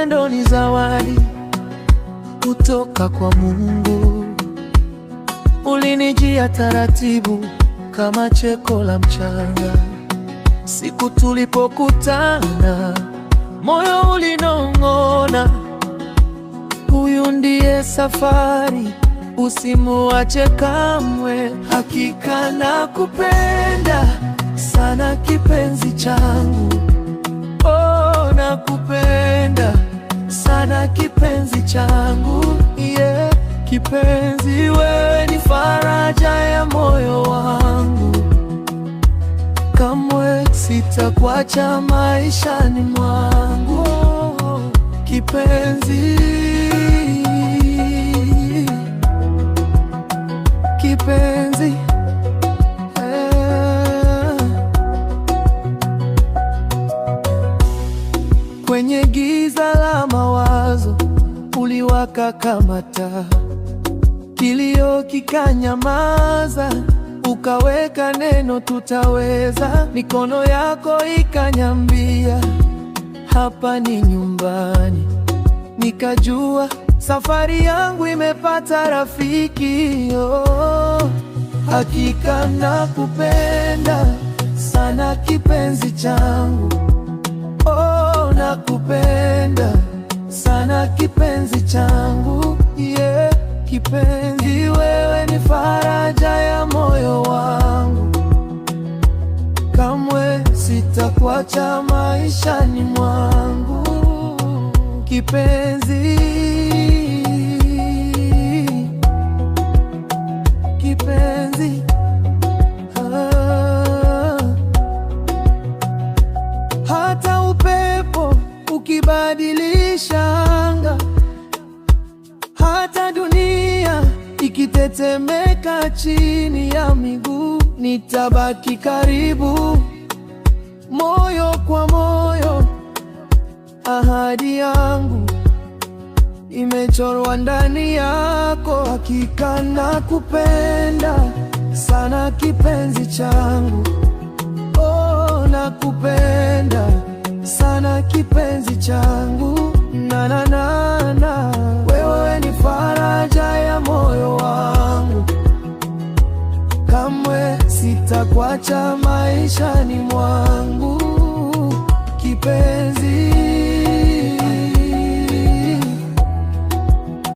Upendo ni zawadi kutoka kwa Mungu. Ulinijia taratibu kama cheko la mchanga. Siku tulipokutana, moyo ulinong'ona, huyu ndiye safari, usimuache kamwe. Hakika nakupenda sana kipenzi changu, oh, nakupenda sana kipenzi changu, yeah. Kipenzi, wewe ni faraja ya moyo wangu, kamwe sitakuacha maishani mwangu, kipenzi, kipenzi. Kwenye giza la mawazo uliwaka kama taa, kilio kikanyamaza, ukaweka neno tutaweza. Mikono yako ikanyambia hapa ni nyumbani, nikajua safari yangu imepata rafiki, oh. Hakika nakupenda sana kipenzi changu, oh, nakupenda sana kipenzi changu, yeah. Kipenzi, wewe ni faraja ya moyo wangu, kamwe sitakuacha maishani mwangu, kipenzi, kipenzi. Hata upepo ukibadilisha anga, hata dunia ikitetemeka chini ya miguu, nitabaki karibu, moyo kwa moyo. Ahadi yangu imechorwa ndani yako. Hakika nakupenda sana kipenzi changu, oh, nakupenda sana kipenzi changu, na na na na. Wewe ni faraja ya moyo wangu, kamwe sitakuacha maishani mwangu, kipenzi.